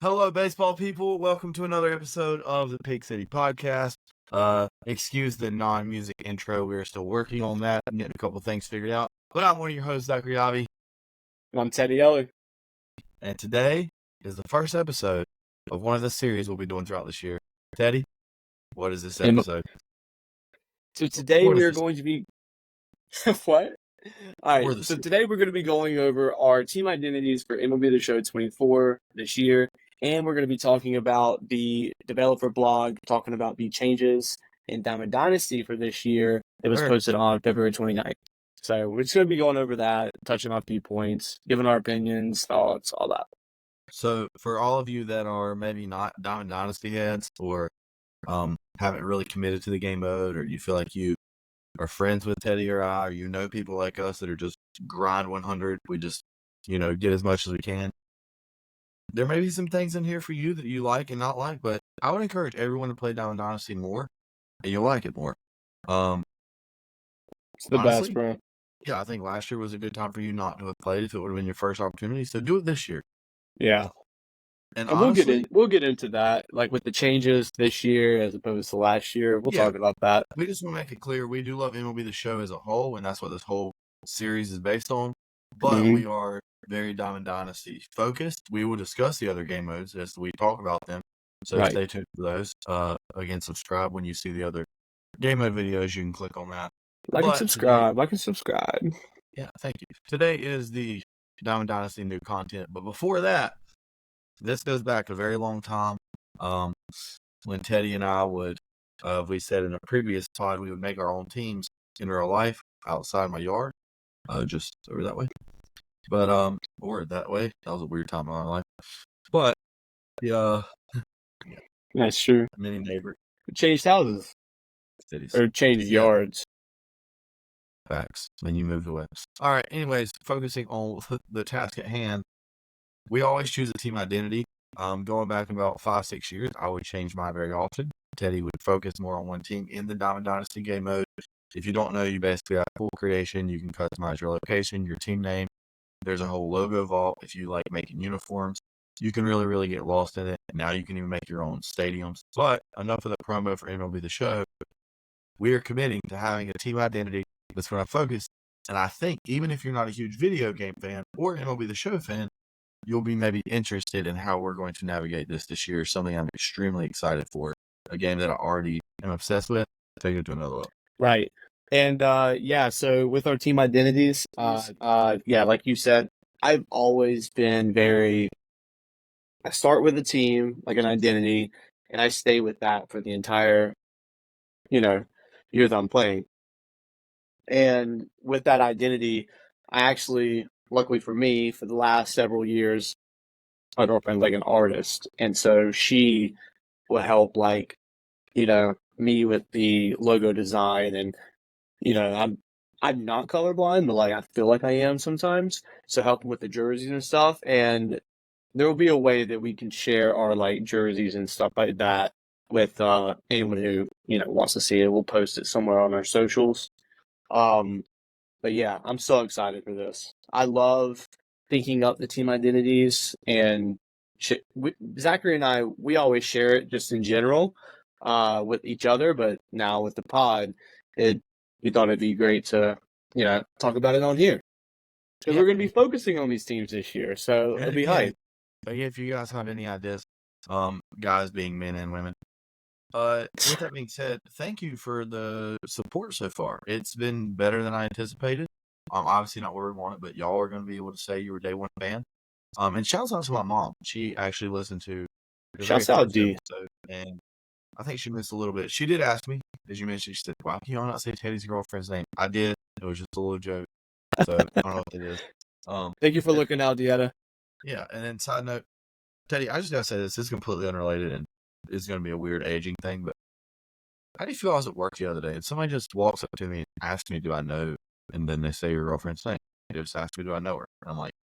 Hello, baseball people. Welcome to another episode of the Pig City Podcast. Excuse the non-music intro. We're still working on that and getting a couple things figured out. But I'm one of your hosts, Dr. Yavi. And I'm Teddy Eller. And today is the first episode of one of the series we'll be doing throughout this year. Teddy, what is this episode? So today we are going to be... What? All right, so today we're going to be going over our team identities for MLB The Show 24 this year. And we're going to be talking about the developer blog, talking about the changes in Diamond Dynasty for this year. It was posted on February 29th. So we're just going to be going over that, touching on a few points, giving our opinions, thoughts, all that. So for all of you that are maybe not Diamond Dynasty heads or haven't really committed to the game mode, or you feel like you are friends with Teddy or I, or you know people like us that are just grind 100, we just, get as much as we can. There may be some things in here for you that you like and not like, but I would encourage everyone to play Diamond Dynasty more, and you'll like it more. It's the honestly, best, bro. Yeah, I think last year was a good time for you not to have played if it would have been your first opportunity, so do it this year. Yeah. And honestly, we'll get into that, like with the changes this year as opposed to last year. We'll talk about that. We just want to make it clear, we do love MLB The Show as a whole, and that's what this whole series is based on, but we are very Diamond Dynasty focused. We will discuss the other game modes as we talk about them, so stay tuned for those. Again, subscribe when you see the other game mode videos. You can click on that. Like and subscribe. Yeah, thank you. Today is the Diamond Dynasty new content, but before that, this goes back a very long time. When Teddy and I would, we said in a previous pod, we would make our own teams in real life outside my yard, just over that way. But or that way. That was a weird time in my life. But that's true. Mini neighbor. We changed houses. Cities. Or changed yards. Facts. When you moved away. All right. Anyways, focusing on the task at hand, we always choose a team identity. Going back about 5-6 years, I would change mine very often. Teddy would focus more on one team in the Diamond Dynasty game mode. If you don't know, you basically have full creation. You can customize your location, your team name. There's a whole logo vault. If you like making uniforms, you can really, really get lost in it. Now you can even make your own stadiums. But enough of the promo for MLB The Show. We are committing to having a team identity that's going to focus. And I think even if you're not a huge video game fan or MLB The Show fan, you'll be maybe interested in how we're going to navigate this year. Something I'm extremely excited for. A game that I already am obsessed with. Take it to another level. Right. And so with our team identities, like you said, I've always been I start with a team, like an identity, and I stay with that for the entire, year that I'm playing. And with that identity, I actually, luckily for me, for the last several years, my girlfriend's like an artist. And so she will help, me with the logo design. And, I'm not colorblind, but I feel like I am sometimes. So helping with the jerseys and stuff. And there will be a way that we can share our jerseys and stuff like that with anyone who, wants to see it. We'll post it somewhere on our socials. But yeah, I'm so excited for this. I love thinking up the team identities, and Zachary and I, we always share it just in general with each other, but now with the pod, we thought it'd be great to, talk about it on here. Because we're going to be focusing on these teams this year, so it'll be hype. If you guys have any ideas, guys being men and women, with that being said, thank you for the support so far. It's been better than I anticipated. Obviously not where we want it, but y'all are going to be able to say you were day one fan. And shouts out to my mom. She actually listened to shouts out D. And I think she missed a little bit. She did ask me, as you mentioned, she said, "Why can you not say Teddy's girlfriend's name?" I did. It was just a little joke. So I don't know what it is. Thank you for looking out, Dieta. Yeah, and then side note, Teddy, I just gotta say this is completely unrelated and it's gonna be a weird aging thing, but how do you feel I was at work the other day and somebody just walks up to me and asks me, "Do I know?" And then they say your girlfriend's name. They just ask me, "Do I know her?" And I'm like,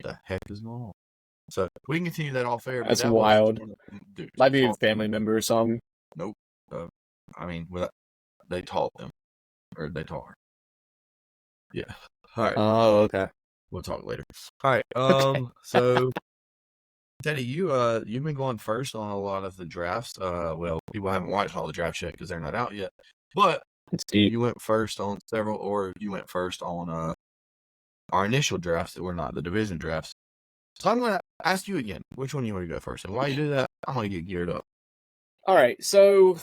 "What the heck is going on?" So we can continue that off air. That's wild. Dude, might be a family member or something. Nope. They taught them, or they taught her. Yeah. All right. Oh, okay. We'll talk later. All right. So Teddy, you've been going first on a lot of the drafts. Well, people haven't watched all the drafts yet because they're not out yet. But It's deep. you went first on several, or you went first on our initial drafts that were not the division drafts. So I'm going to ask you again, which one you want to go first? And while you do that, I'm going to get geared up. All right, so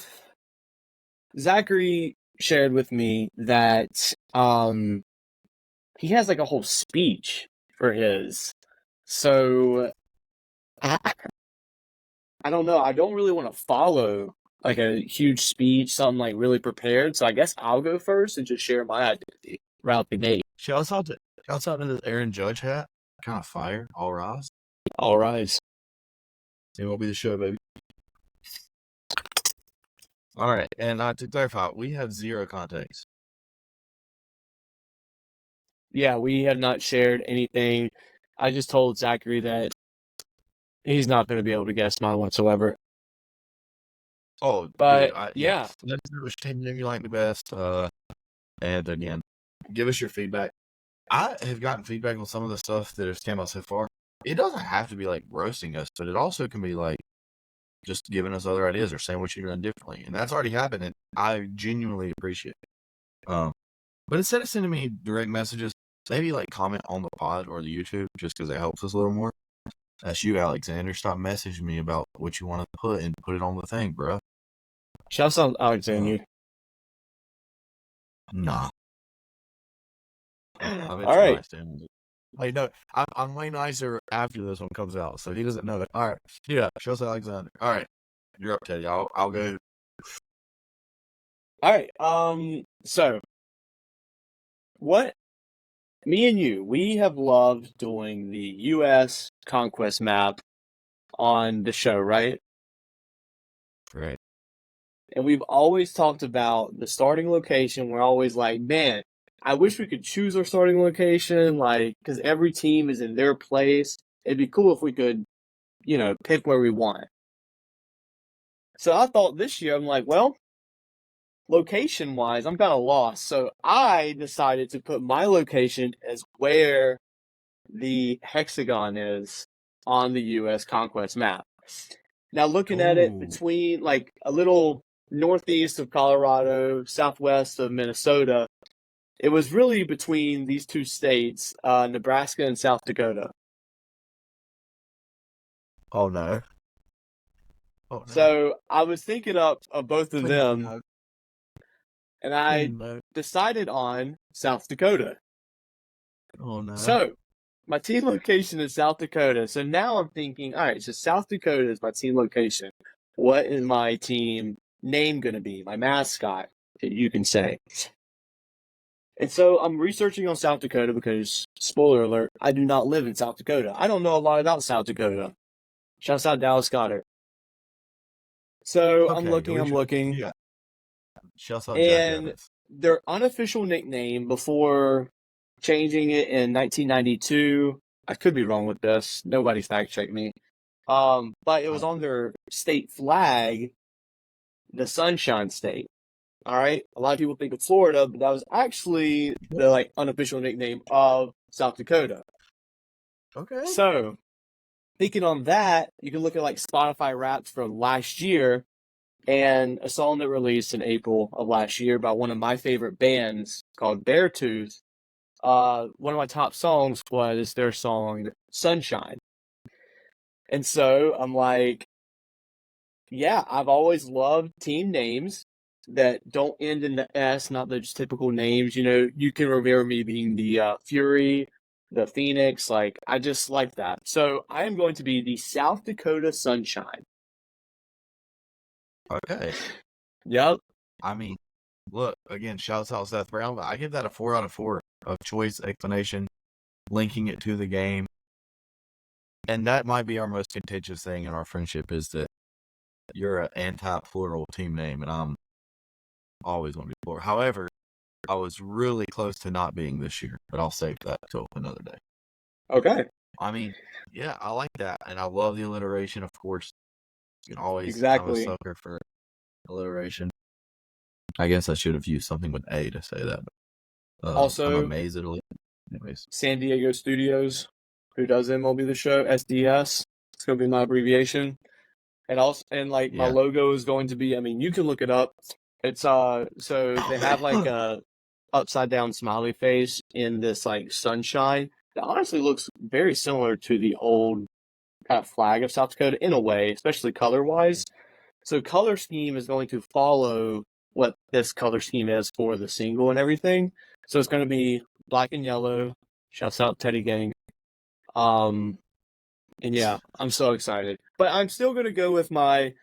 Zachary shared with me that he has like a whole speech for his. So I don't know. I don't really want to follow like a huge speech, something like really prepared. So I guess I'll go first and just share my identity. Route the gate. Shouts out to this Aaron Judge hat. Kind of fire. All rise. All rise. MLB The Show, baby. All right, and to clarify, we have 0 contacts. Yeah, we have not shared anything. I just told Zachary that he's not going to be able to guess mine whatsoever. Oh, But dude, yeah. Let us know which team you like the best. And again, give us your feedback. I have gotten feedback on some of the stuff that has came out so far. It doesn't have to be like roasting us, but it also can be like just giving us other ideas or saying what you're doing differently. And that's already happened, and I genuinely appreciate it. But instead of sending me direct messages, maybe like comment on the pod or the YouTube just because it helps us a little more. That's you, Alexander. Stop messaging me about what you want to put and put it on the thing, bro. Shouts out Alexander. Nah. All right. Nice, wait, no, I'm way nicer after this one comes out, so he doesn't know it. All right, yeah, show us Alexander. All right, you're up, Teddy. I'll go. All right. So what me and you, we have loved doing the U.S. conquest map on the show, right? Right. And we've always talked about the starting location. We're always like, man, I wish we could choose our starting location, like, because every team is in their place. It'd be cool if we could, pick where we want. So I thought this year, I'm like, well, location-wise, I'm kind of lost. So I decided to put my location as where the hexagon is on the U.S. conquest map. Now, looking at it between like a little northeast of Colorado, southwest of Minnesota, it was really between these two states, Nebraska and South Dakota. Oh no. Oh no. So I was thinking of both of them, No. and I decided on South Dakota. Oh no. So my team location is South Dakota. So now I'm thinking, all right, so South Dakota is my team location. What is my team name going to be? My mascot, you can say. And so I'm researching on South Dakota because, spoiler alert, I do not live in South Dakota. I don't know a lot about South Dakota. Shouts out Dallas Goddard. So I'm looking. Yeah. Shouts out and their unofficial nickname before changing it in 1992, I could be wrong with this. Nobody fact check me. But it was on their state flag, the Sunshine State. All right. A lot of people think of Florida, but that was actually the unofficial nickname of South Dakota. Okay. So thinking on that, you can look at Spotify Wrapped from last year and a song that released in April of last year by one of my favorite bands called Beartooth. One of my top songs was their song Sunshine. And so I'm like, yeah, I've always loved team names that don't end in the S, not the just typical names. You can remember me being the Fury, the Phoenix. I just like that. So I am going to be the South Dakota Sunshine. Okay. Yep. I mean, look, again, shouts out Seth Brown, but I give that a 4 out of 4 of choice explanation, linking it to the game. And that might be our most contentious thing in our friendship is that you're an anti-plural team name, and I'm always going to be plural. However, I was really close to not being this year, but I'll save that till another day. Okay. I mean, yeah, I like that, and I love the alliteration, of course. You can always Exactly. I'm a sucker for alliteration. I guess I should have used something with A to say that. Also, I'm amazed at it. Anyways. San Diego Studios, who does MLB The Show, SDS. going to be my abbreviation. And also, and like my Yeah. logo is going to be, I mean, you can look it up. It's so they have like a upside down smiley face in this like sunshine that honestly looks very similar to the old kind of flag of South Dakota in a way, especially color wise. So color scheme is going to follow what this color scheme is for the single and everything. So it's going to be black and yellow. Shouts out Teddy Gang. And yeah, I'm so excited. But I'm still going to go with my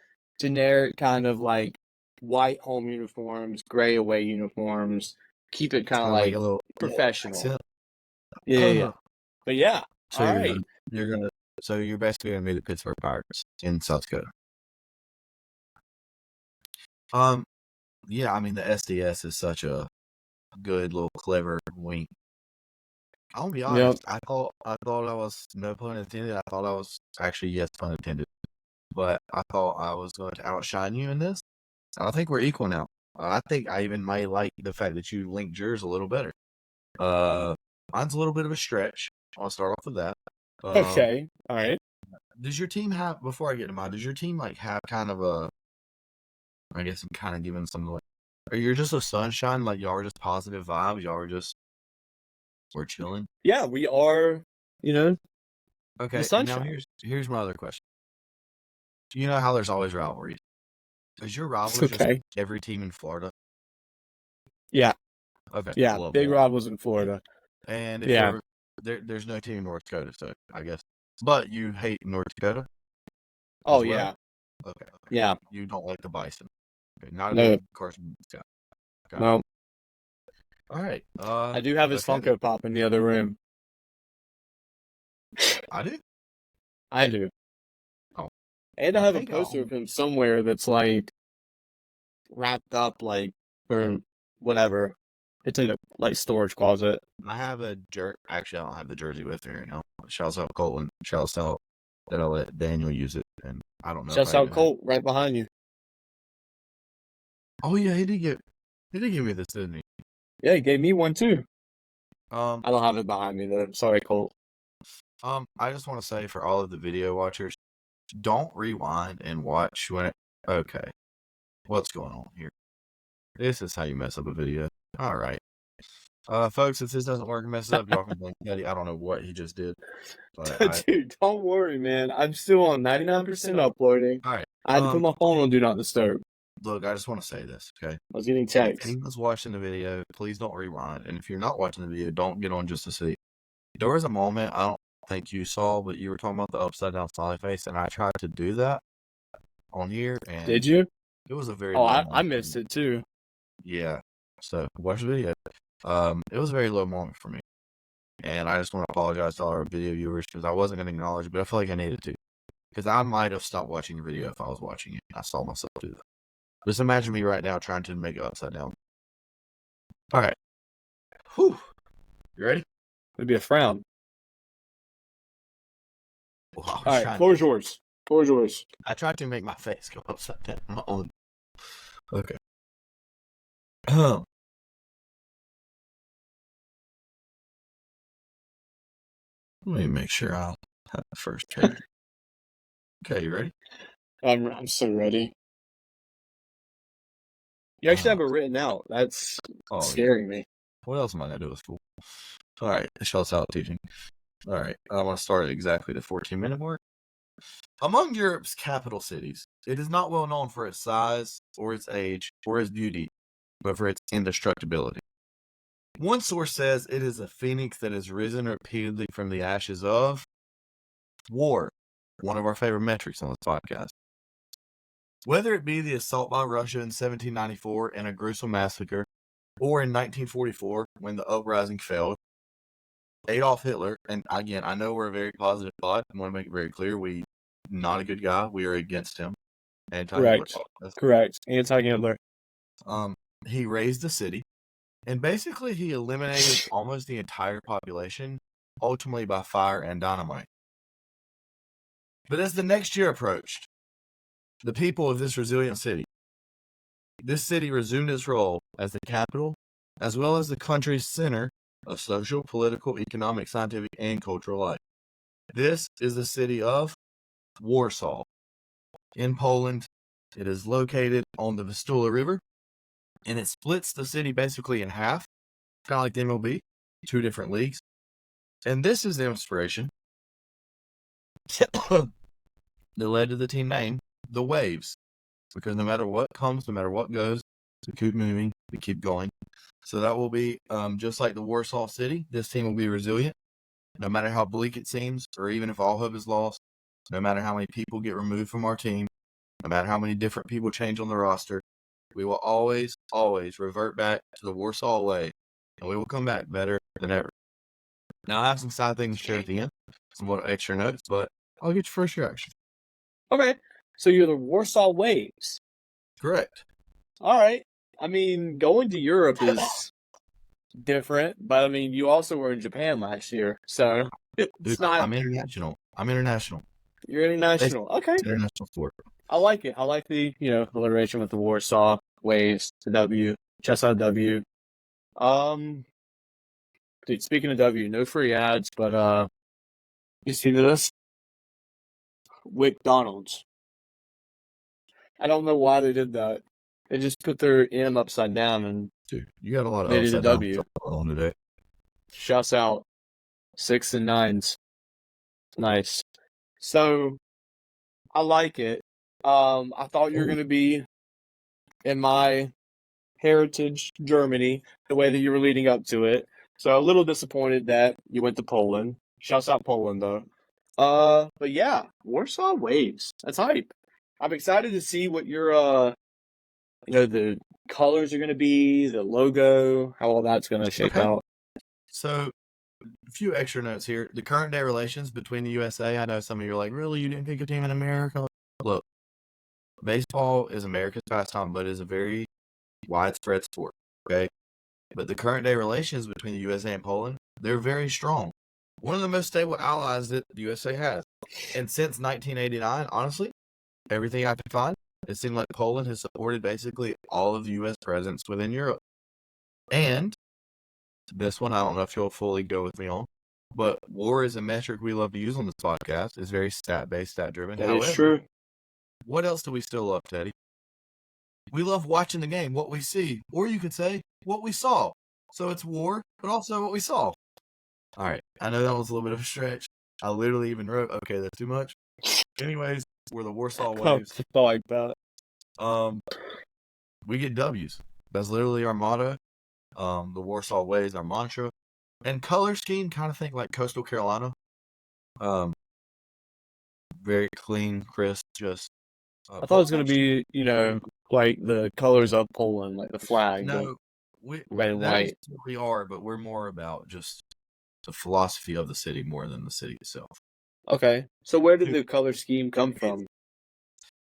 generic kind of like white home uniforms, gray away uniforms. Keep it kind of Like like a little professional. accent. Yeah. But yeah, So all right. you're basically gonna be the Pittsburgh Pirates in South Dakota. Yeah, I mean the SDS is such a good little clever wink. I'll be Yep. honest. I thought I was, no pun intended. I thought I was actually, yes, pun intended. But I thought I was going to outshine you in this. I think we're equal now. I think I even might like the fact that you linked yours a little better. Mine's a little bit of a stretch. I'll start off with that. Okay. All right. Does your team have, before I get to mine, does your team like have kind of a, I guess I'm kind of giving some, like, are you just a sunshine? Like y'all are just positive vibes? Y'all are just, we're chilling? Yeah, we are, the Okay, now sunshine. here's my other question. You know how there's always rivalries. Is your rivalry just Okay. every team in Florida? Yeah. Okay. Yeah. Well, Big Rod was in Florida. and if Yeah. there's no team in North Dakota, so I guess. But you hate North Dakota Oh, as well? yeah. Okay. Yeah. You don't like the Bison. Okay. Not a No. big Carson guy. Okay. No. All right. I do have his okay. Funko Pop in the other room. I do? I do. Oh. And I I have a think poster of him somewhere that's like wrapped up like for whatever. It's in a like storage closet. I have a jerk. Actually, I don't have the jersey with me right now. Shouts out Colton. Shouts out that I'll let Daniel use it, and I don't know. Shouts out Colt right behind you. Oh yeah, he did give me this, didn't he? Yeah, he gave me one too. I don't have it behind me though. Sorry, Colt. I just want to say for all of the video watchers, don't rewind and watch when it. Okay, what's going on here? This is how you mess up a video. All right, folks, if this doesn't work and messes up, y'all can blame Teddy. I don't know what he just did, but Dude, don't worry, man. I'm still on 99% uploading. all right. I had to put my phone on Do Not Disturb. Look, I just want to say this, okay? I was getting If texts. anyone's watching the video, please don't rewind. And if you're not watching the video, don't get on just to see. There was a moment I don't think you saw, but you were talking about the upside down smiley face, and I tried to do that on here. And Did you? it was a very Oh, low I moment missed for me. it too. Yeah. So watch the video. It was a very low moment for me, and I just want to apologize to all our video viewers because I wasn't going to acknowledge, but I feel like I needed to because I might have stopped watching the video if I was watching it. I saw myself do that. Just imagine me right now trying to make it upside down. All right. Whew. You ready? It'd be a frown. Well, All right, floor's yours. Floor's yours. I tried to make my face go upside down. Okay. Let me make sure I'll have the first page. Okay, you ready? I'm so ready. You actually have it written out. That's scaring me. What else am I going to do with school? All right, shouts out teaching. All right, I want to start at exactly the 14-minute mark. Among Europe's capital cities, it is not well known for its size, or its age, or its beauty, but for its indestructibility. One source says it is a phoenix that has risen repeatedly from the ashes of war, one of our favorite metrics on this podcast. Whether it be the assault by Russia in 1794 and a gruesome massacre, or in 1944 when the uprising failed, Adolf Hitler, and again, I know we're a very positive pod. I want to make it very clear, we not a good guy. We are against him. Correct. Correct. Anti-Hitler. He razed the city, and basically he eliminated almost the entire population, ultimately by fire and dynamite. But as the next year approached, the people of this resilient city, this city resumed its role as the capital, as well as the country's center of social, political, economic, scientific, and cultural life. This is the city of Warsaw in Poland. It is located on the Vistula River, and it splits the city basically in half, kind of like the MLB, two different leagues. And this is the inspiration that led to the team name, the Waves, because no matter what comes, no matter what goes, we keep moving, we keep going. So that will be just like the Warsaw City. This team will be resilient, no matter how bleak it seems, or even if all hope is lost. No matter how many people get removed from our team, no matter how many different people change on the roster, we will always, always revert back to the Warsaw way, and we will come back better than ever. Now, I have some side things to share at the end, some more extra notes, but I'll get your first reaction. Okay. So you're the Warsaw Waves. Correct. All right. I mean, going to Europe is different, but I mean, you also were in Japan last year, so it's Dude, not. I'm international. You're international. Okay. It's international sport. I like it. I like the alliteration with the Warsaw Waves, the W, chest out W. Dude, speaking of W, no free ads, but you see this? McDonald's. I don't know why they did that. They just put their M upside down and Dude, you got a lot of made it a upside down W. on today. Shouts out 6 and 9s. Nice. So I like it. I thought you were gonna be in my heritage, Germany, the way that you were leading up to it. So a little disappointed that you went to Poland. Shouts out Poland though. But yeah, Warsaw Waves. That's hype. I'm excited to see what your the colors are gonna be, the logo, how all that's gonna shape out. So, a few extra notes here. The current day relations between the USA. I know some of you are like, really, you didn't pick a team in America? Look, baseball is America's pastime, but is a very widespread sport. Okay, but the current day relations between the USA and Poland, they're very strong. One of the most stable allies that the USA has. And since 1989, honestly, everything I could find, it seemed like Poland has supported basically all of the U.S. presence within Europe. And this one, I don't know if you'll fully go with me on, but war is a metric we love to use on this podcast. It's very stat-based, stat-driven. That However, is true. what else do we still love, Teddy? We love watching the game, what we see, or you could say what we saw. So it's war, but also what we saw. All right, I know that was a little bit of a stretch. I literally even wrote, okay, that's too much. Anyways, we're the Warsaw Waves. Like that. We get W's. That's literally our motto. The Warsaw Waves, our mantra. And color scheme, kind of think like Coastal Carolina. Very clean, crisp, just. I thought it was gonna be, like the colors of Poland, like the flag. No, red and white. We are, but we're more about just the philosophy of the city more than the city itself. Okay, so where did the color scheme come from?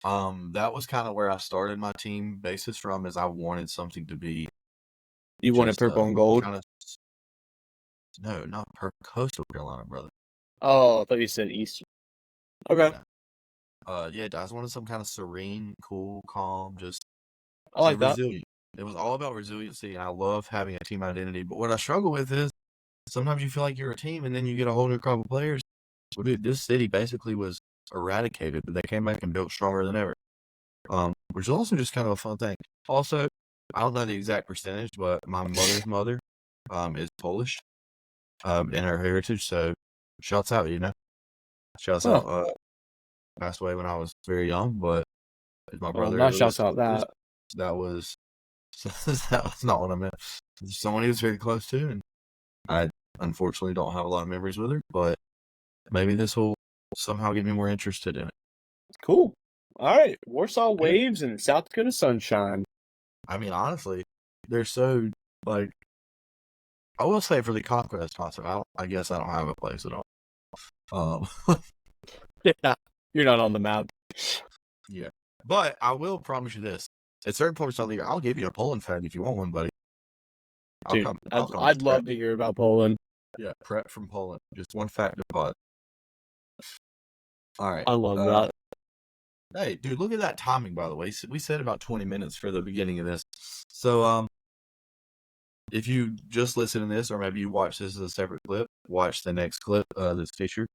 That was kind of where I started my team basis from, is I wanted something to be. You wanted purple and gold? No, not purple. Coastal Carolina, brother. Oh, I thought you said Eastern. Okay. Yeah, I just wanted some kind of serene, cool, calm, just. I like that. Resilient. It was all about resiliency, and I love having a team identity. But what I struggle with is sometimes you feel like you're a team, and then you get a whole new crop of players. Well, dude, this city basically was eradicated, but they came back and built stronger than ever. Which is also just kind of a fun thing. Also, I don't know the exact percentage, but my mother's mother is Polish in her heritage, so shouts out, Shouts out. Passed away when I was very young, but my brother. Not shouts out that. That was not what I meant. Someone he was very close to, and I unfortunately don't have a lot of memories with her, but maybe this will somehow get me more interested in it. Cool. All right. Warsaw Waves and South Dakota Sunshine. I mean, honestly, they're so, like, I will say for the Conquest concert, I guess I don't have a place at all. Yeah, you're not on the map. Yeah. But I will promise you this. At certain points on the year, I'll give you a Poland fact if you want one, buddy. Dude, I'd love to hear about Poland. Yeah, prep from Poland. Just one fact to pod. All right. I love that. Hey, dude, look at that timing, by the way. We said about 20 minutes for the beginning of this. So, if you just listen to this, or maybe you watch this as a separate clip, watch the next clip that's featured.